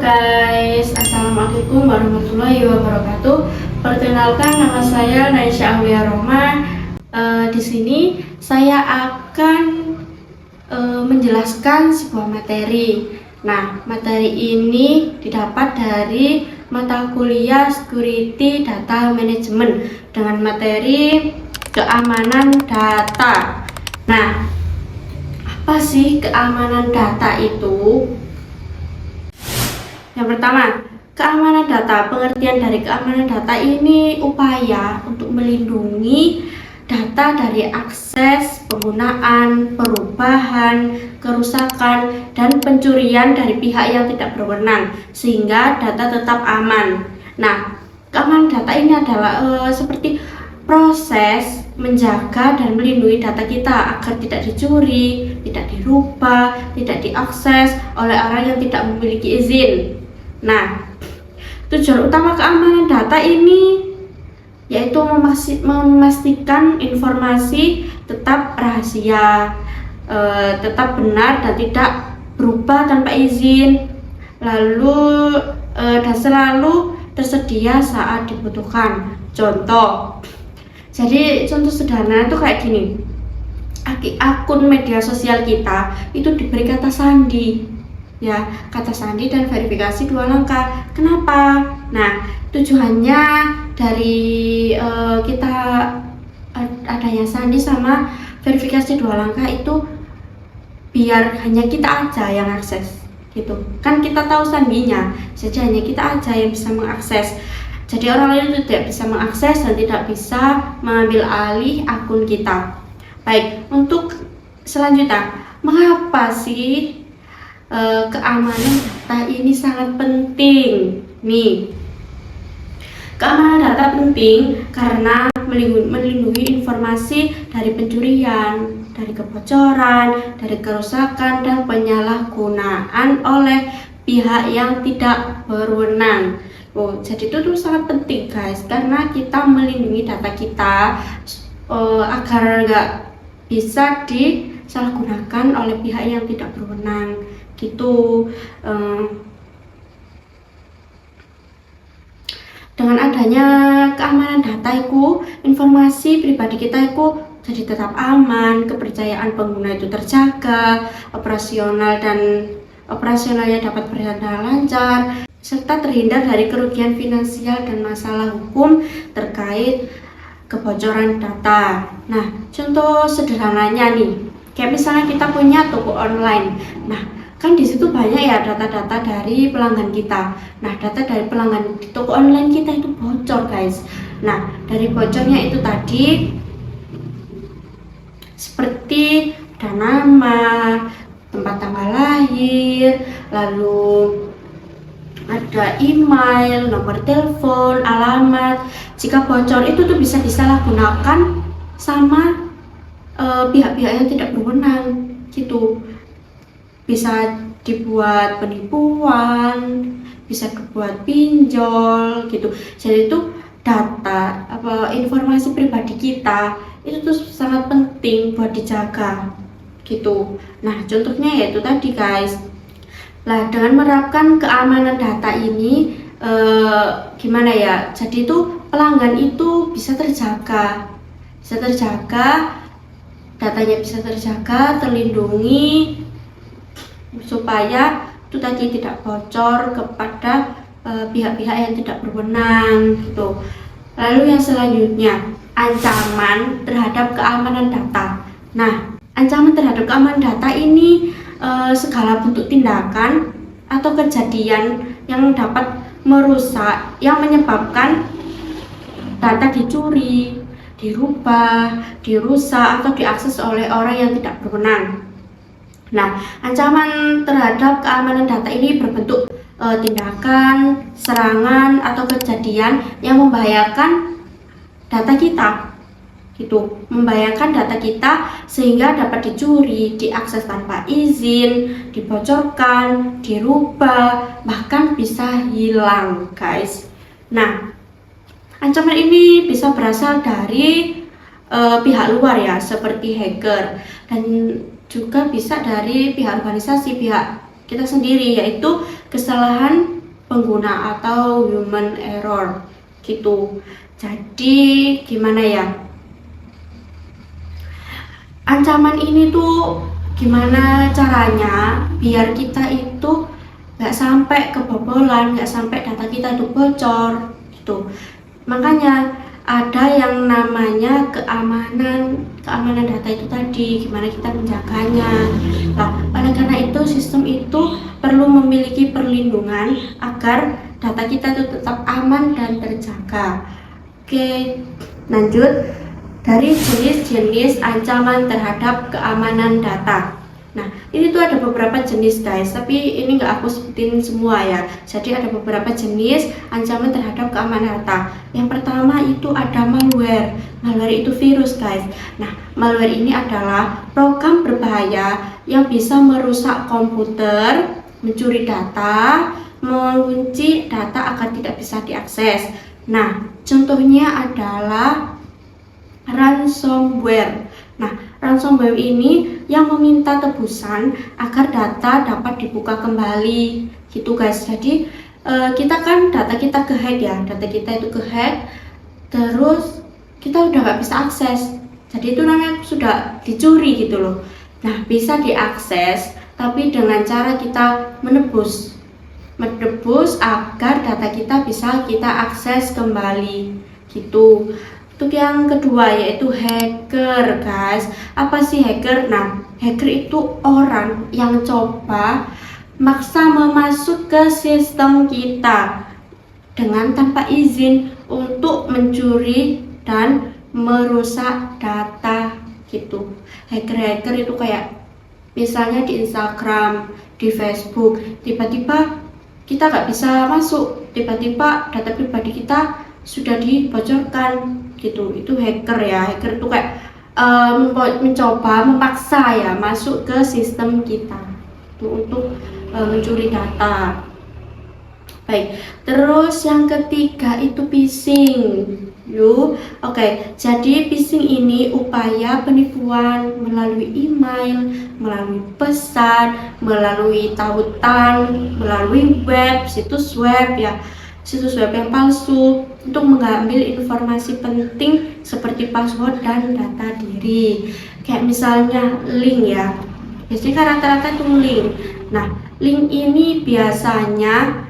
guys, assalamualaikum warahmatullahi wabarakatuh. Perkenalkan, nama saya Naisha Aulia Roma. Di sini saya akan menjelaskan sebuah materi. Nah, materi ini didapat dari mata kuliah Security Data Management dengan materi keamanan data. Nah, apa sih keamanan data itu? Yang pertama, keamanan data. Pengertian dari keamanan data ini upaya untuk melindungi data dari akses, penggunaan, perubahan, kerusakan, dan pencurian dari pihak yang tidak berwenang, sehingga data tetap aman. Nah, keamanan data ini adalah seperti proses menjaga dan melindungi data kita agar tidak dicuri, tidak dirubah, tidak diakses oleh orang yang tidak memiliki izin. Nah, tujuan utama keamanan data ini yaitu memastikan informasi tetap rahasia, tetap benar dan tidak berubah tanpa izin, lalu dan selalu tersedia saat dibutuhkan. Contoh sederhana itu kayak gini. Akun media sosial kita itu diberi kata sandi, ya, kata sandi dan verifikasi 2 langkah. Kenapa? Nah, tujuannya dari kita adanya sandi sama verifikasi 2 langkah itu biar hanya kita aja yang akses, gitu. Kan kita tahu sandinya, jadi hanya kita aja yang bisa mengakses. Jadi orang lain itu tidak bisa mengakses dan tidak bisa mengambil alih akun kita. Baik, untuk selanjutnya, mengapa sih keamanan data ini sangat penting? Nih, keamanan data penting karena melindungi informasi dari pencurian, dari kebocoran, dari kerusakan, dan penyalahgunaan oleh pihak yang tidak berwenang. Jadi itu tuh sangat penting guys, karena kita melindungi data kita agar nggak bisa disalahgunakan oleh pihak yang tidak berwenang, gitu. Dengan adanya keamanan data informasi pribadi kita jadi tetap aman, kepercayaan pengguna itu terjaga, operasionalnya dapat berjalan lancar, serta terhindar dari kerugian finansial dan masalah hukum terkait kebocoran data. Nah, contoh sederhananya nih, kayak misalnya kita punya toko online. Nah, kan di situ banyak ya data-data dari pelanggan kita. Nah, data dari pelanggan di toko online kita itu bocor, guys. Nah, dari bocornya itu tadi seperti ada nama, tempat tanggal lahir, lalu ada email, nomor telepon, alamat. Jika bocor itu tuh bisa disalahgunakan sama pihak-pihak yang tidak berwenang, gitu. Bisa dibuat penipuan, bisa dibuat pinjol, gitu. Jadi itu data informasi pribadi kita itu tuh sangat penting buat dijaga, gitu. Nah, contohnya yaitu tadi guys. Nah, dengan menerapkan keamanan data ini gimana ya? Jadi itu pelanggan itu bisa terjaga, datanya bisa terjaga, terlindungi, supaya itu tadi tidak bocor kepada pihak-pihak yang tidak berwenang, gitu. Lalu yang selanjutnya, ancaman terhadap keamanan data. Nah, ancaman terhadap keamanan data ini segala bentuk tindakan atau kejadian yang dapat merusak, yang menyebabkan data dicuri, dirubah, dirusak, atau diakses oleh orang yang tidak berwenang. Nah, ancaman terhadap keamanan data ini berbentuk tindakan, serangan, atau kejadian yang membahayakan data kita, gitu. Membahayakan data kita sehingga dapat dicuri, diakses tanpa izin, dibocorkan, dirubah, bahkan bisa hilang, guys. Nah, ancaman ini bisa berasal dari pihak luar ya, seperti hacker, dan juga bisa dari pihak organisasi, pihak kita sendiri, yaitu kesalahan pengguna atau human error gitu. Jadi gimana ya, ancaman ini tuh gimana caranya biar kita itu nggak sampai kebobolan, nggak sampai data kita itu bocor gitu. Makanya ada yang namanya keamanan data itu tadi, gimana kita menjaganya. Nah, oleh karena itu sistem itu perlu memiliki perlindungan agar data kita itu tetap aman dan terjaga. Oke, lanjut dari jenis-jenis ancaman terhadap keamanan data. Nah, ini tuh ada beberapa jenis guys, tapi ini nggak aku sebutin semua ya. Jadi ada beberapa jenis ancaman terhadap keamanan data. Yang pertama itu ada malware. Malware itu virus guys. Nah, malware ini adalah program berbahaya yang bisa merusak komputer, mencuri data, mengunci data agar tidak bisa diakses. Nah, contohnya adalah ransomware. Nah, ransomware ini yang meminta tebusan agar data dapat dibuka kembali gitu guys. Jadi kita kan data kita kehack ya, data kita itu kehack, terus kita udah nggak bisa akses. Jadi itu namanya sudah dicuri gitu loh. Nah, bisa diakses tapi dengan cara kita menebus agar data kita bisa kita akses kembali gitu. Untuk yang kedua yaitu hacker guys. Apa sih hacker? Nah, hacker itu orang yang coba maksa memasuk ke sistem kita dengan tanpa izin untuk mencuri dan merusak data gitu. Hacker itu kayak misalnya di Instagram, di Facebook, tiba-tiba kita nggak bisa masuk, tiba-tiba data pribadi kita sudah dibocorkan gitu. Itu hacker ya. Hacker itu kayak mencoba memaksa ya masuk ke sistem kita untuk mencuri data. Baik, terus yang ketiga itu phishing. Oke, jadi phishing ini upaya penipuan melalui email, melalui pesan, melalui tautan, melalui web, situs web yang palsu untuk mengambil informasi penting seperti password dan data diri. Kayak misalnya link ya. Biasanya rata-rata itu link. Nah, link ini biasanya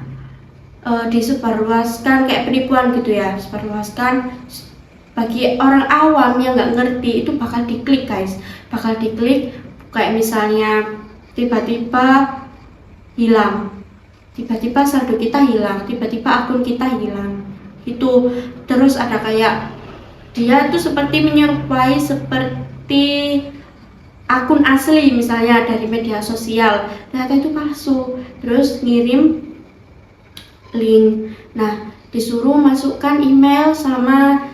disebarluaskan kayak penipuan gitu ya, sebarluaskan bagi orang awam yang nggak ngerti, itu bakal diklik guys, kayak misalnya tiba-tiba hilang, tiba-tiba saldo kita hilang, tiba-tiba akun kita hilang itu. Terus ada kayak dia tuh seperti menyerupai seperti akun asli misalnya dari media sosial, ternyata itu palsu, terus ngirim link. Nah, disuruh masukkan email sama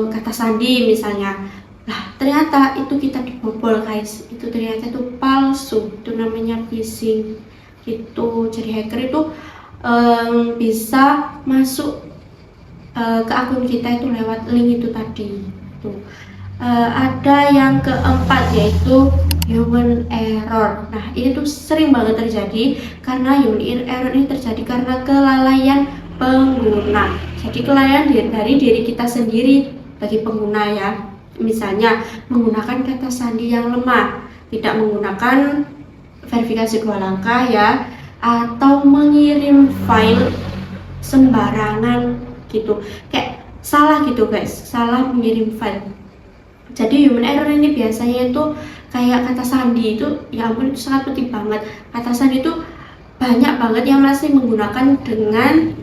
kata sandi misalnya. Nah, ternyata itu kita dibobol guys. Itu ternyata itu palsu. Itu namanya phishing. Gitu. Jadi hacker itu bisa masuk ke akun kita itu lewat link itu tadi. Tuh. Ada yang keempat yaitu human error. Nah, ini tuh sering banget terjadi karena human error ini terjadi karena kelalaian pengguna. Jadi kelalaian dari diri kita sendiri bagi pengguna ya. Misalnya menggunakan kata sandi yang lemah, tidak menggunakan verifikasi 2 langkah ya, atau mengirim file sembarangan gitu. Kayak salah gitu guys, salah mengirim file. Jadi human error ini biasanya itu kayak kata sandi itu, ya ampun, itu sangat penting banget. Kata sandi itu banyak banget yang masih menggunakan dengan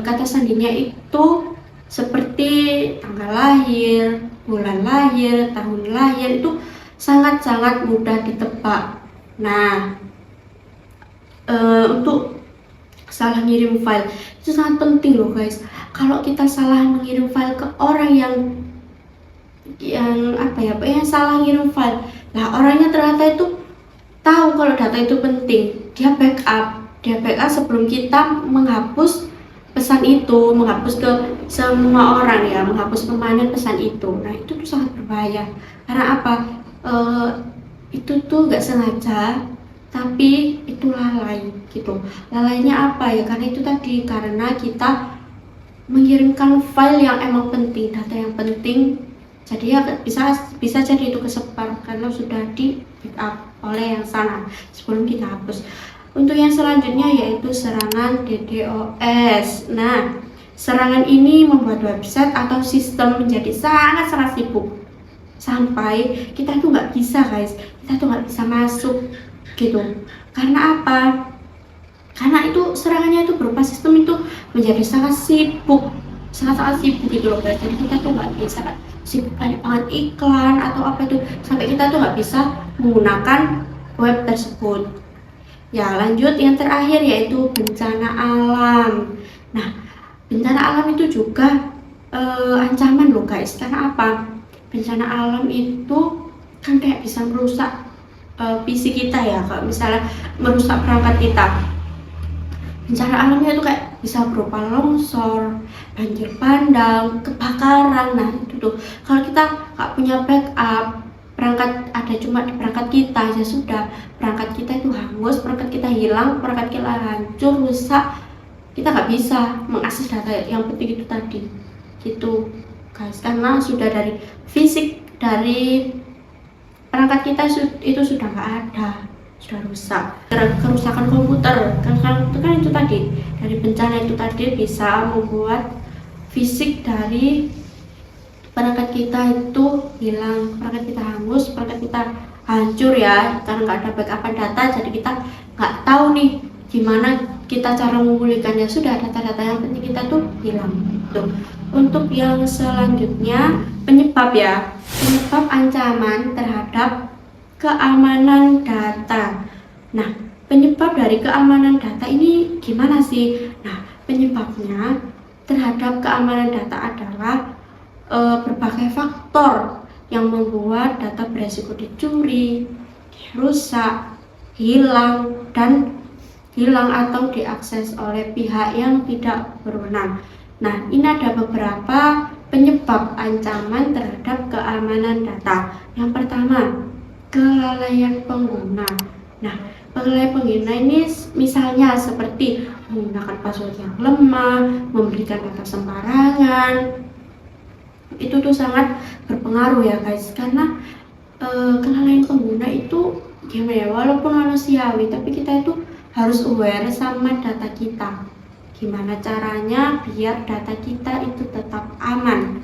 kata sandinya itu seperti tanggal lahir, bulan lahir, tahun lahir, itu sangat-sangat mudah ditebak. Nah, untuk salah ngirim file itu sangat penting loh guys. Kalau kita salah mengirim file ke orang yang salah ngirim file, nah orangnya ternyata itu tahu kalau data itu penting, dia backup sebelum kita menghapus pesan itu, menghapus ke semua orang ya, menghapus permanen pesan itu. Nah, itu tuh sangat berbahaya. Karena apa? Itu tuh nggak sengaja, tapi itu lalai lalai gitu. Lalainya apa ya? Karena itu tadi, karena kita mengirimkan file yang emang penting, data yang penting, jadi ya bisa jadi itu kesebar karena sudah di backup oleh yang sana sebelum kita hapus. Untuk yang selanjutnya yaitu serangan DDoS. Nah, serangan ini membuat website atau sistem menjadi sangat sibuk sampai kita tuh nggak bisa guys, kita tuh nggak bisa masuk gitu. Karena apa? Karena itu serangannya itu berupa sistem itu menjadi sangat sibuk gitu loh guys. Jadi kita tuh nggak bisa sibuk banyak banget iklan atau apa itu, sampai kita tuh nggak bisa menggunakan web tersebut. Ya, lanjut yang terakhir yaitu bencana alam. Nah, bencana alam itu juga ancaman loh guys. Karena apa? Bencana alam itu kan kayak bisa merusak PC kita ya, kalau misalnya merusak perangkat kita. Bencana alamnya itu kayak bisa berupa longsor, banjir bandang, kebakaran. Nah itu tuh, kalau kita nggak punya backup, perangkat ada cuma di perangkat kita ya sudah, perangkat kita itu hangus, perangkat kita hilang, perangkat kita hancur, rusak, kita nggak bisa mengakses data yang penting itu tadi gitu guys. Karena sudah dari fisik dari perangkat kita itu sudah nggak ada, sudah rusak. Kerusakan komputer kan itu tadi, dari bencana itu tadi bisa membuat fisik dari perangkat kita itu hilang, perangkat kita hangus, perangkat kita hancur ya, karena nggak ada backup data. Jadi kita nggak tahu nih gimana kita cara memulihkannya, sudah data-data yang penting kita tuh hilang gitu. Untuk yang selanjutnya penyebab ya, penyebab ancaman terhadap keamanan data. Nah, penyebab dari keamanan data ini gimana sih? Nah, penyebabnya terhadap keamanan data adalah berbagai faktor yang membuat data beresiko dicuri, rusak, hilang atau diakses oleh pihak yang tidak berwenang. Nah, ini ada beberapa penyebab ancaman terhadap keamanan data. Yang pertama, kelalaian pengguna. Nah, kelalaian pengguna ini misalnya seperti menggunakan password yang lemah, memberikan data sembarangan. Itu tuh sangat berpengaruh ya guys, karena kelalaian pengguna itu gimana ya, walaupun manusiawi tapi kita itu harus aware sama data kita. Gimana caranya biar data kita itu tetap aman.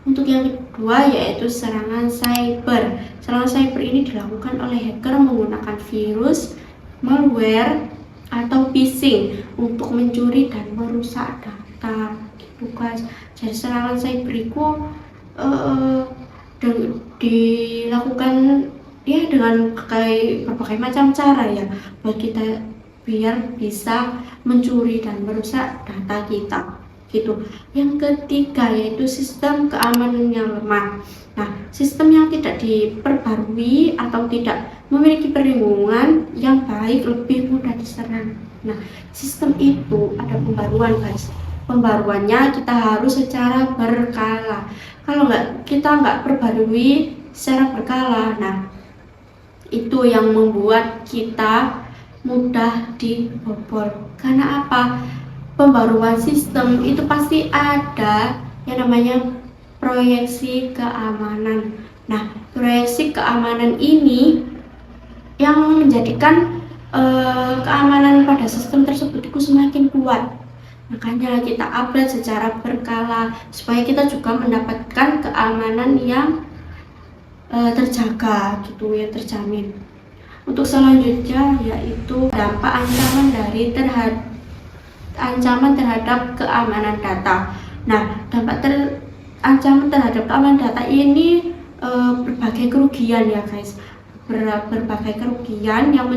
Untuk yang kedua yaitu serangan cyber. Serangan cyber ini dilakukan oleh hacker menggunakan virus, malware, atau phishing untuk mencuri dan merusak data gitu guys. Jadi serangan cyber itu dilakukan ya dengan berbagai macam cara ya, buat kita biar bisa mencuri dan merusak data kita gitu. Yang ketiga yaitu sistem keamanan yang lemah. Nah, sistem yang tidak diperbarui atau tidak memiliki perlindungan yang baik lebih mudah diserang. Nah, sistem itu ada pembaruan guys. Pembaruannya kita harus secara berkala. Kalau kita nggak perbarui secara berkala, nah itu yang membuat kita mudah dibobol. Karena apa? Pembaruan sistem itu pasti ada yang namanya proyeksi keamanan. Nah, proyeksi keamanan ini yang menjadikan keamanan pada sistem tersebut itu semakin kuat. Makanya kita update secara berkala supaya kita juga mendapatkan keamanan yang terjaga gitu, yang terjamin. Untuk selanjutnya yaitu dampak ancaman terhadap keamanan data. Nah, dampak ancaman terhadap keamanan data ini berbagai kerugian ya guys, berbagai kerugian yang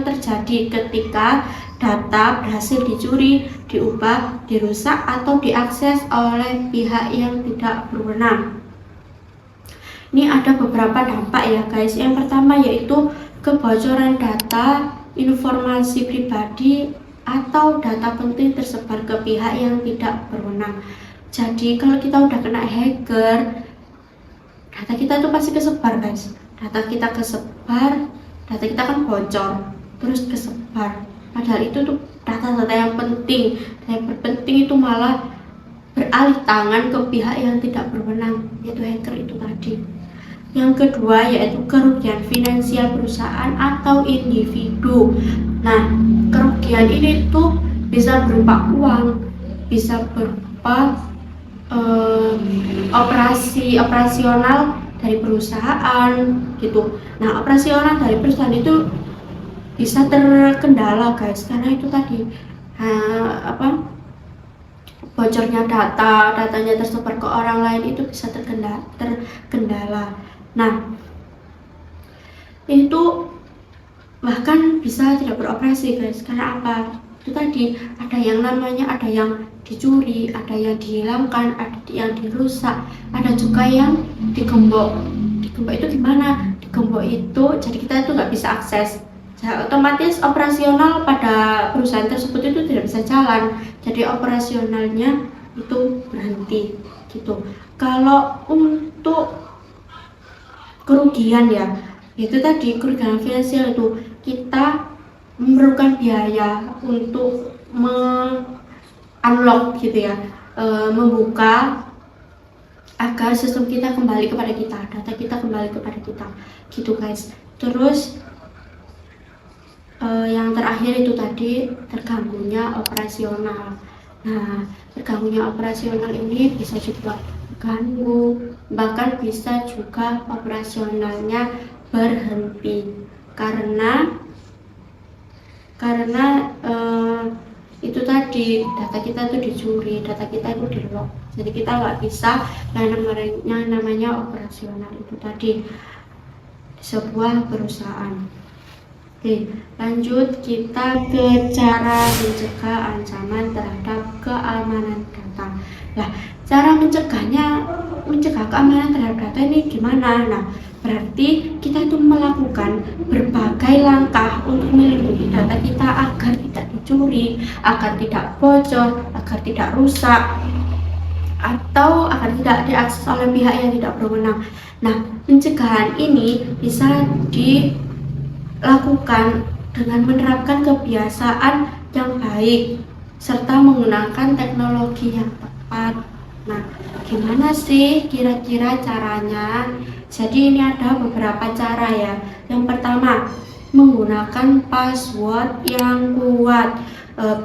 terjadi ketika data berhasil dicuri, diubah, dirusak, atau diakses oleh pihak yang tidak berwenang. Ini ada beberapa dampak ya guys. Yang pertama yaitu kebocoran data, informasi pribadi, atau data penting tersebar ke pihak yang tidak berwenang. Jadi kalau kita udah kena hacker, data kita itu pasti kesebar guys. Data kita kan bocor, terus kesebar. padahal itu tuh data-data yang penting. Yang penting itu malah beralih tangan ke pihak yang tidak berwenang, yaitu hacker itu tadi. Yang kedua yaitu kerugian finansial perusahaan atau individu. Nah, kerugian ini tuh bisa berupa uang, bisa berupa operasional dari perusahaan gitu. Nah, operasional dari perusahaan itu bisa terkendala guys, karena itu tadi bocornya datanya tersebar ke orang lain itu bisa terkendala. Nah, itu bahkan bisa tidak beroperasi guys, karena apa? Itu tadi ada yang dicuri, ada yang dihilangkan, ada yang dirusak, ada juga yang digembok. Digembok itu gimana? Digembok itu jadi kita itu nggak bisa akses. Otomatis operasional pada perusahaan tersebut itu tidak bisa jalan, jadi operasionalnya itu berhenti gitu. Kalau untuk kerugian ya, itu tadi kerugian finansial itu kita memerlukan biaya untuk unlock gitu ya, membuka agar sistem kita kembali kepada kita, data kita kembali kepada kita gitu guys. Terus yang terakhir itu tadi terganggunya operasional. Nah, terganggunya operasional ini bisa juga ganggu, bahkan bisa juga operasionalnya berhenti karena itu tadi data kita tuh dicuri, data kita itu di-lock, jadi kita nggak bisa yang namanya operasional itu tadi di sebuah perusahaan. Oke, lanjut kita ke cara mencegah ancaman terhadap keamanan data. Nah, cara mencegah keamanan terhadap data ini gimana? Nah, berarti kita itu melakukan berbagai langkah untuk melindungi data kita agar tidak dicuri, agar tidak bocor, agar tidak rusak, atau agar tidak diakses oleh pihak yang tidak berwenang. Nah, pencegahan ini bisa dilakukan dengan menerapkan kebiasaan yang baik serta menggunakan teknologi yang tepat. Nah, gimana sih kira-kira caranya? Jadi ini ada beberapa cara ya. Yang pertama, menggunakan password yang kuat.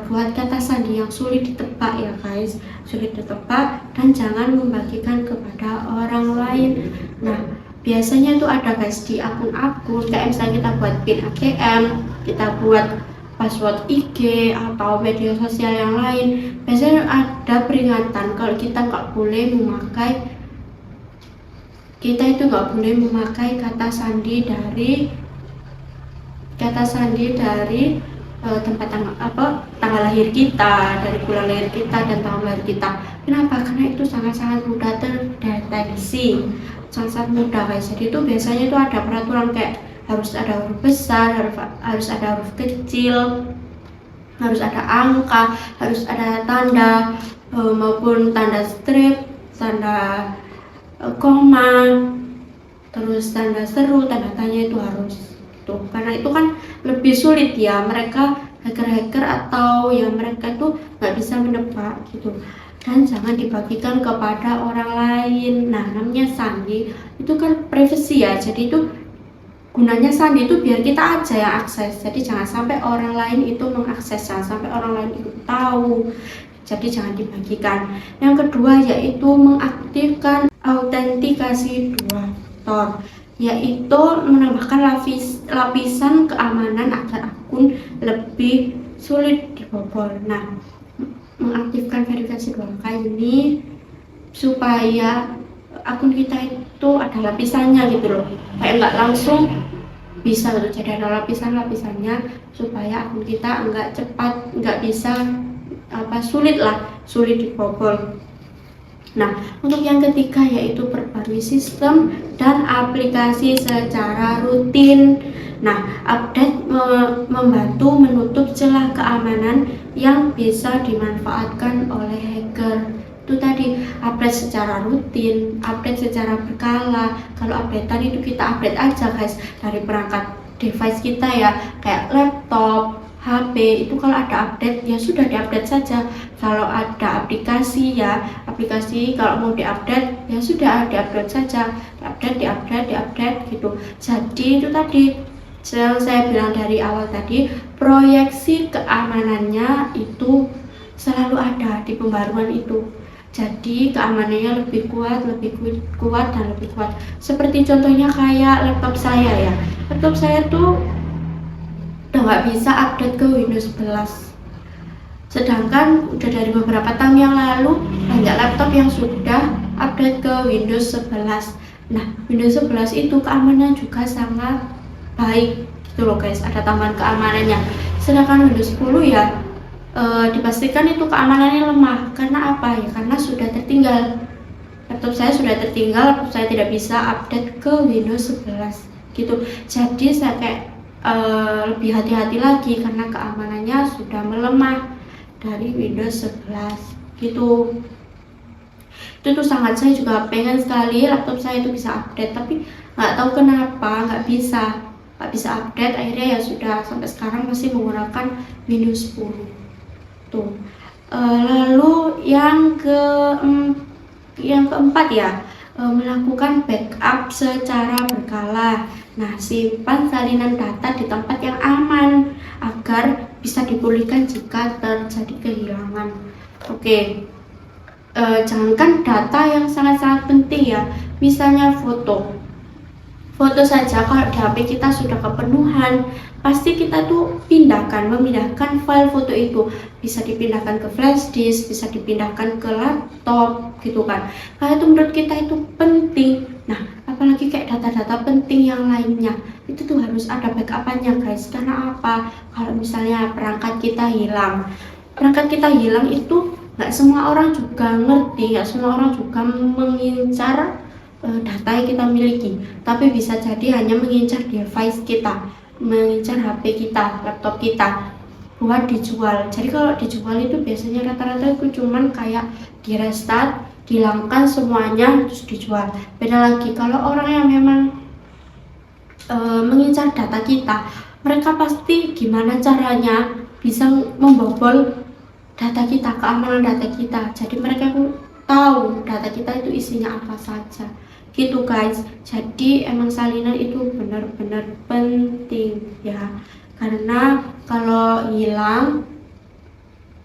Buat kata sandi yang sulit ditebak ya guys, sulit ditebak, dan jangan membagikan kepada orang lain. Nah, biasanya itu ada guys di akun-akun, kayak misalnya kita buat pin ATM, kita buat password IG atau media sosial yang lain, biasanya ada peringatan kalau kita nggak boleh memakai kata sandi dari tempat tanggal lahir kita, dari bulan lahir kita dan tahun lahir kita. Kenapa? Karena itu sangat-sangat mudah terdeteksi, sangat mudah guys. Jadi itu biasanya itu ada peraturan kayak harus ada huruf besar, harus ada huruf kecil, harus ada angka, harus ada tanda maupun tanda strip, tanda koma, terus tanda seru, tanda tanya itu harus tuh, karena itu kan lebih sulit ya, mereka hacker atau yang mereka itu nggak bisa menebak gitu. Dan jangan dibagikan kepada orang lain. Nah, namanya sandi itu kan privacy ya, jadi itu gunanya sandi itu biar kita aja yang akses, jadi jangan sampai orang lain itu mengakses, jangan sampai orang lain itu tahu, jadi jangan dibagikan. Yang kedua yaitu mengaktifkan autentikasi dua faktor, yaitu menambahkan lapisan keamanan agar akun lebih sulit dibobol. Nah, mengaktifkan verifikasi dua langkah ini supaya akun kita itu ada lapisannya gitu loh, kayak nggak langsung bisa gitu. Jadi ada lapisannya supaya akun kita nggak bisa sulit dibobol. Nah, untuk yang ketiga yaitu perbarui sistem dan aplikasi secara rutin. Nah, update membantu menutup celah keamanan yang bisa dimanfaatkan oleh hacker. Itu tadi, update secara rutin, update secara berkala. Kalau updatean itu kita update aja guys dari perangkat device kita ya, kayak laptop, HP itu kalau ada update ya sudah diupdate saja. Kalau ada aplikasi ya aplikasi kalau mau diupdate ya sudah diupdate saja, diupdate gitu. Jadi itu tadi saya bilang dari awal tadi, proyeksi keamanannya itu selalu ada di pembaruan itu. Jadi keamanannya lebih kuat dan lebih kuat. Seperti contohnya kayak laptop saya ya. Laptop saya tuh udah nggak bisa update ke Windows 11. Sedangkan udah dari beberapa tahun yang lalu banyak laptop yang sudah update ke Windows 11. Nah, Windows 11 itu keamanan juga sangat baik gitu loh guys, ada tambahan keamanannya. Sedangkan Windows 10 ya dipastikan itu keamanannya lemah. Karena apa ya? Karena sudah tertinggal. Laptop saya tidak bisa update ke Windows 11 gitu. Jadi saya kayak lebih hati-hati lagi karena keamanannya sudah melemah dari Windows 11 gitu. Itu tuh sangat, saya juga pengen sekali laptop saya itu bisa update, tapi nggak tahu kenapa nggak bisa update. Akhirnya ya sudah sampai sekarang masih menggunakan Windows 10 tuh. Lalu yang keempat ya, melakukan backup secara berkala. Nah, simpan salinan data di tempat yang aman agar bisa dipulihkan jika terjadi kehilangan. Oke, jangankan data yang sangat-sangat penting ya, misalnya foto saja. Kalau di HP kita sudah kepenuhan, pasti kita tuh memindahkan file foto itu, bisa dipindahkan ke flash disk, bisa dipindahkan ke laptop gitu kan. Kalau itu menurut kita itu penting. Nah, apalagi kayak data-data penting yang lainnya, itu tuh harus ada backup-nya guys. Karena apa? Kalau misalnya perangkat kita hilang itu nggak semua orang juga ngerti, nggak semua orang juga mengincar data yang kita miliki, tapi bisa jadi hanya mengincar device kita, mengincar HP kita, laptop kita buat dijual. Jadi kalau dijual itu biasanya rata-rata itu cuman kayak di restart, dihilangkan semuanya terus dijual. Beda lagi kalau orang yang memang mengincar data kita, mereka pasti gimana caranya bisa membobol data kita, keamanan data kita. Jadi mereka tahu data kita itu isinya apa saja gitu guys. Jadi emang salinan itu benar-benar penting ya, karena kalau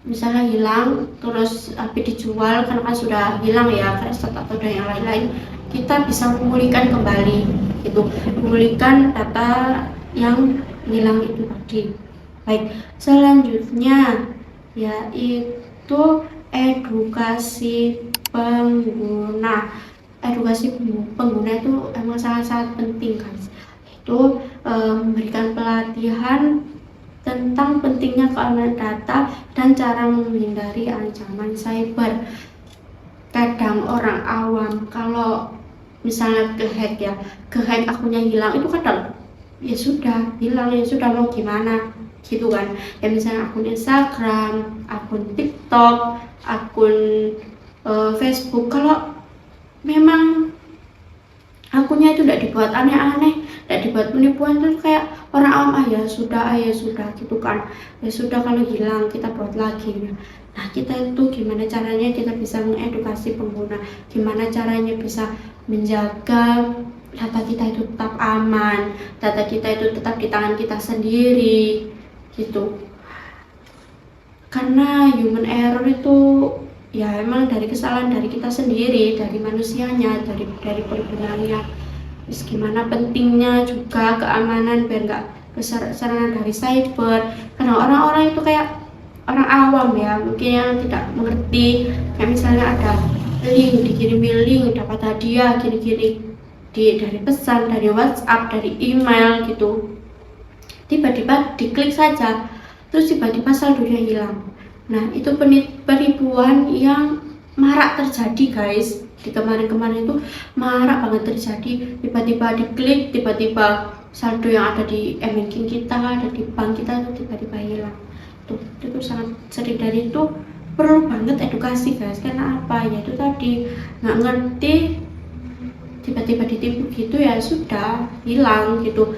misalnya hilang terus HP dijual karena kan sudah hilang ya, reset atau dan yang lain-lain, kita bisa memulihkan kembali gitu, memulihkan data yang hilang itu tadi. Baik, selanjutnya yaitu edukasi pengguna itu emang sangat-sangat penting guys. Itu memberikan pelatihan tentang pentingnya keamanan data dan cara menghindari ancaman cyber. Kadang orang awam kalau misalnya kehack akunnya hilang, itu kadang ya sudah hilang, ya sudah mau gimana gitu kan. Ya misalnya akun Instagram, akun TikTok, akun Facebook, kalau memang akunnya itu tidak dibuat aneh-aneh, tidak dibuat penipuan, terus kayak orang awam ya sudah gitu kan. Ya sudah, kalau hilang kita buat lagi. Nah, kita itu gimana caranya kita bisa mengedukasi pengguna, gimana caranya bisa menjaga data kita itu tetap aman, data kita itu tetap di tangan kita sendiri gitu. Karena human error itu ya emang dari kesalahan dari kita sendiri, dari manusianya, dari penggunanya. Terus gimana pentingnya juga keamanan biar nggak serangan dari cyber. Karena orang-orang itu kayak orang awam ya, mungkin yang tidak mengerti, kayak misalnya ada dikirimi link dapat hadiah gini-gini dari pesan, dari WhatsApp, dari email gitu, tiba-tiba diklik saja terus tiba-tiba saldonya hilang. Nah, itu penipuan yang marak terjadi guys. Di kemarin-kemarin itu marak banget terjadi, tiba-tiba diklik, tiba-tiba saldo yang ada di e-banking kita, ada di bank kita itu tiba-tiba hilang. Itu sangat sering, dari itu perlu banget edukasi guys. Karena apa ya, itu tadi nggak ngerti, tiba-tiba ditipu gitu ya sudah hilang gitu.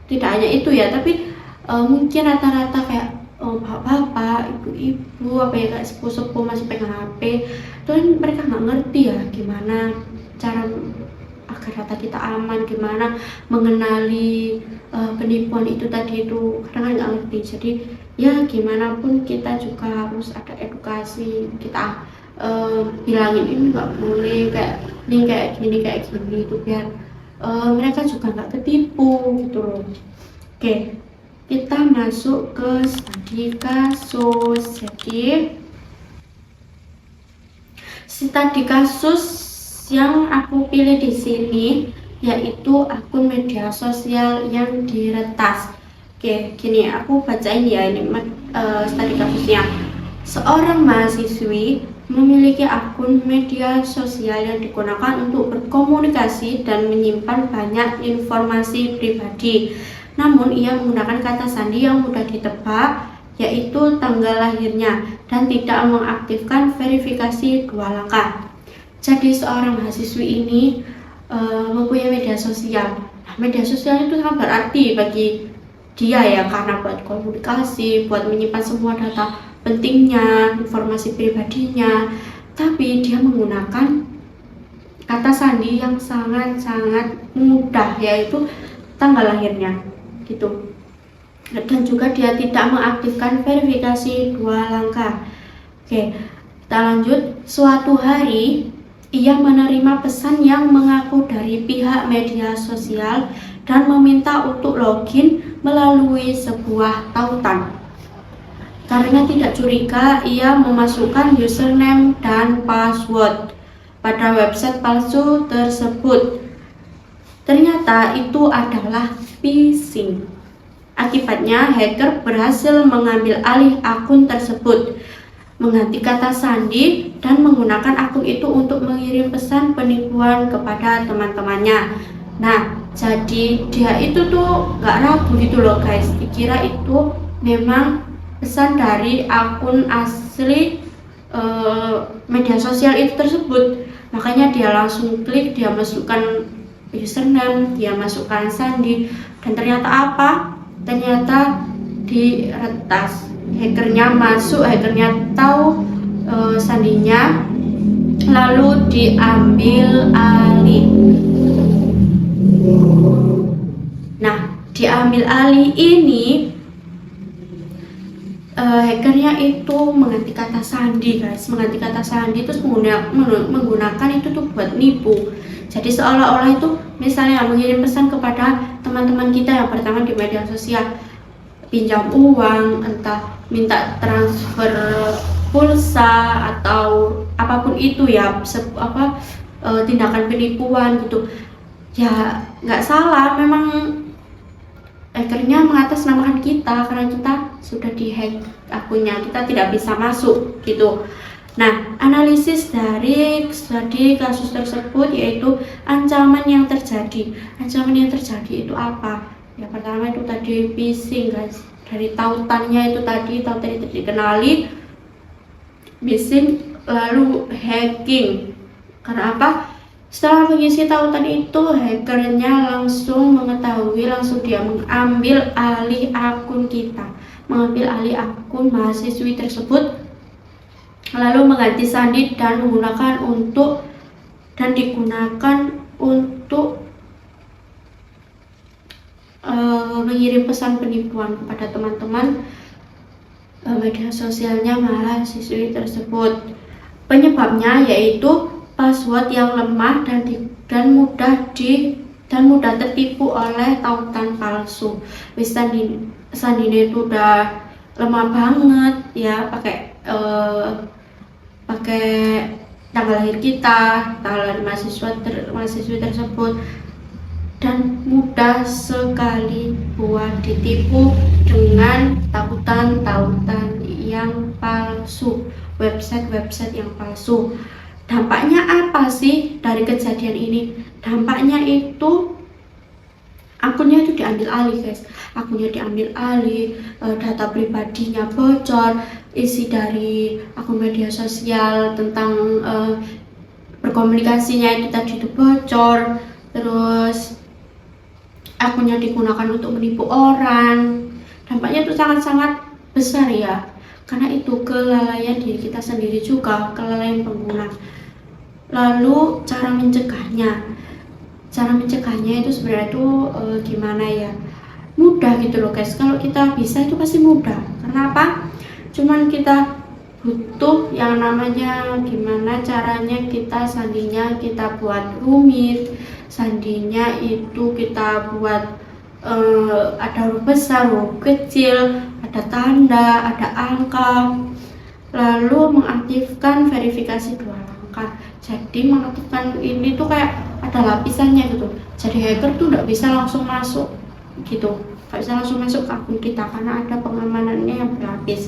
Tidak hanya itu ya, tapi mungkin rata-rata kayak bapak-bapak, ibu-ibu, apa ya, kayak sepuh-sepuh masih pegang HP, dan mereka nggak ngerti ya gimana cara agar data kita aman, gimana mengenali penipuan itu tadi itu, karena nggak ngerti. Jadi ya gimana pun kita juga harus ada edukasi, kita bilangin ini nggak boleh, kayak ini kayak gini itu, biar mereka juga nggak ketipu gitu loh. Oke, kita masuk ke studi kasus. Jadi studi kasus yang aku pilih di sini yaitu akun media sosial yang diretas. Oke, gini aku bacain ya, ini studi kasusnya. Seorang mahasiswi memiliki akun media sosial yang digunakan untuk berkomunikasi dan menyimpan banyak informasi pribadi. Namun ia menggunakan kata sandi yang mudah ditebak, yaitu tanggal lahirnya, dan tidak mengaktifkan verifikasi 2 langkah. Jadi seorang mahasiswi ini mempunyai media sosial. Nah, media sosial itu sangat berarti bagi dia ya, karena buat komunikasi, buat menyimpan semua data pentingnya, informasi pribadinya. Tapi dia menggunakan kata sandi yang sangat-sangat mudah, yaitu tanggal lahirnya gitu. Dan juga dia tidak mengaktifkan verifikasi 2 langkah. Oke, kita lanjut. Suatu hari ia menerima pesan yang mengaku dari pihak media sosial dan meminta untuk login melalui sebuah tautan. Karena tidak curiga, ia memasukkan username dan password pada website palsu tersebut. Ternyata itu adalah phishing. Akibatnya, hacker berhasil mengambil alih akun tersebut, mengganti kata sandi, dan menggunakan akun itu untuk mengirim pesan penipuan kepada teman-temannya. Nah, jadi dia itu tuh gak ragu gitu loh guys, dikira itu memang pesan dari akun asli media sosial itu tersebut. Makanya dia langsung klik, dia masukkan username, dia masukkan sandi, dan ternyata apa? Ternyata diretas. Hackernya masuk, hackernya tahu sandinya, lalu diambil alih. Nah, diambil alih ini hackernya itu mengganti kata sandi guys, mengganti kata sandi terus menggunakan itu tuh buat nipu. Jadi seolah-olah itu misalnya mengirim pesan kepada teman-teman kita yang pertama di media sosial, pinjam uang, entah minta transfer pulsa atau apapun itu ya, tindakan penipuan gitu ya. Nggak salah, memang hackernya mengatasnamakan kita karena kita sudah dihack akunnya, kita tidak bisa masuk gitu. Nah, analisis dari studi kasus tersebut yaitu ancaman yang terjadi. Ancaman yang terjadi itu apa? Ya, pertama itu tadi phishing guys. Dari tautannya itu tadi, tautan itu dikenali, phishing, lalu hacking. Karena apa? Setelah mengisi tautan itu, hackernya langsung mengetahui, langsung dia mengambil alih akun kita, mengambil alih akun mahasiswi tersebut, lalu mengganti sandi dan digunakan untuk mengirim pesan penipuan kepada teman-teman media sosialnya mahasiswi tersebut. Penyebabnya yaitu password yang lemah dan mudah tertipu oleh tautan palsu. Sandinya itu udah lemah banget ya, pakai tanggal lahir kita, tanggal mahasiswi tersebut, dan mudah sekali buat ditipu dengan tautan yang palsu, website yang palsu. Dampaknya apa sih dari kejadian ini? Dampaknya itu akunnya itu diambil alih guys, akunnya diambil alih, data pribadinya bocor, isi dari akun media sosial tentang berkomunikasinya itu tadi itu bocor, terus akunnya digunakan untuk menipu orang, dan dampaknya itu sangat-sangat besar ya, karena itu kelalaian diri kita sendiri juga, kelalaian pengguna. Lalu cara mencegahnya itu sebenarnya itu gimana ya, mudah gitu loh guys. Kalau kita bisa itu pasti mudah. Kenapa? Cuman kita butuh yang namanya gimana caranya kita sandinya kita buat rumit, sandinya itu kita buat ada huruf besar, huruf kecil, ada tanda, ada angka, lalu mengaktifkan verifikasi 2 langkah. Jadi mengaktifkan ini tuh kayak ada lapisannya gitu, jadi hacker tuh nggak bisa langsung masuk gitu, nggak bisa langsung masuk ke akun kita karena ada pengamanannya yang berlapis.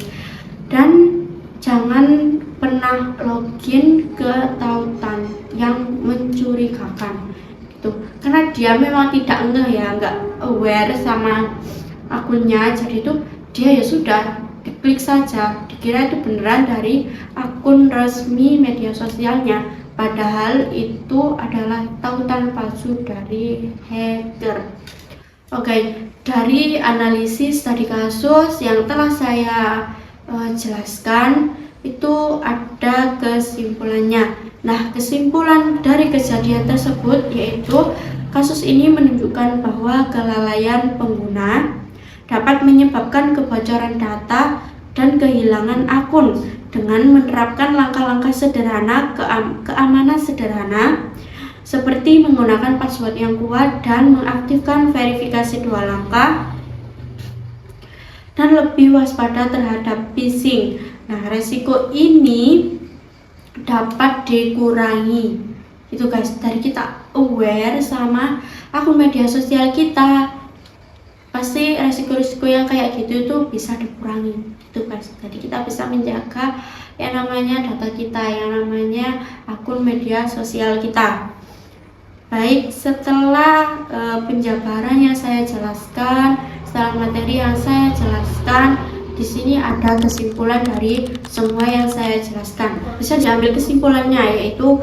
Dan jangan pernah login ke tautan yang mencurigakan gitu, karena dia memang tidak nggak aware sama akunnya, jadi itu dia ya sudah diklik saja, dikira itu beneran dari akun resmi media sosialnya, padahal itu adalah tautan palsu dari hacker. Oke, dari analisis tadi kasus yang telah saya jelaskan itu ada kesimpulannya. Nah, kesimpulan dari kejadian tersebut yaitu kasus ini menunjukkan bahwa kelalaian pengguna dapat menyebabkan kebocoran data dan kehilangan akun dengan menerapkan langkah-langkah sederhana keamanan sederhana seperti menggunakan password yang kuat dan mengaktifkan verifikasi 2 langkah dan lebih waspada terhadap phishing. Nah, resiko ini dapat dikurangi itu guys, dari kita aware sama akun media sosial kita, pasti resiko-resiko yang kayak gitu itu bisa dikurangi itu guys. Jadi kita bisa menjaga yang namanya data kita, yang namanya akun media sosial kita. Baik, setelah penjabaran yang saya jelaskan, setelah materi yang saya jelaskan, di sini ada kesimpulan dari semua yang saya jelaskan. Bisa diambil kesimpulannya yaitu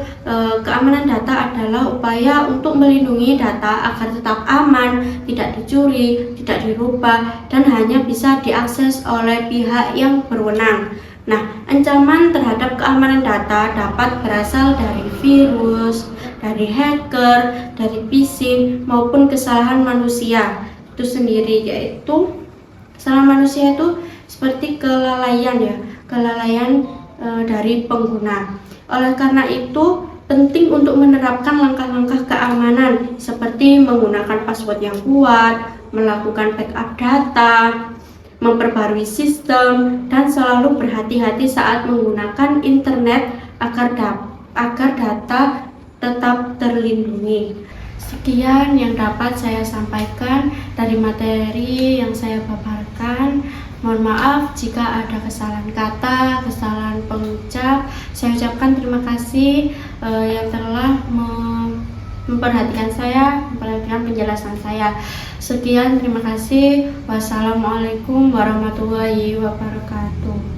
keamanan data adalah upaya untuk melindungi data agar tetap aman, tidak dicuri, tidak dirubah, dan hanya bisa diakses oleh pihak yang berwenang. Nah, ancaman terhadap keamanan data dapat berasal dari virus, dari hacker, dari phishing, maupun kesalahan manusia itu sendiri, yaitu kesalahan manusia itu seperti kelalaian ya, kelalaian dari pengguna. Oleh karena itu penting untuk menerapkan langkah-langkah keamanan seperti menggunakan password yang kuat, melakukan backup data, memperbarui sistem, dan selalu berhati-hati saat menggunakan internet agar data tetap terlindungi. Sekian yang dapat saya sampaikan dari materi yang saya paparkan. Mohon maaf jika ada kesalahan kata, kesalahan pengucap. Saya ucapkan terima kasih yang telah memperhatikan saya, memperhatikan penjelasan saya. Sekian, terima kasih. Wassalamualaikum warahmatullahi wabarakatuh.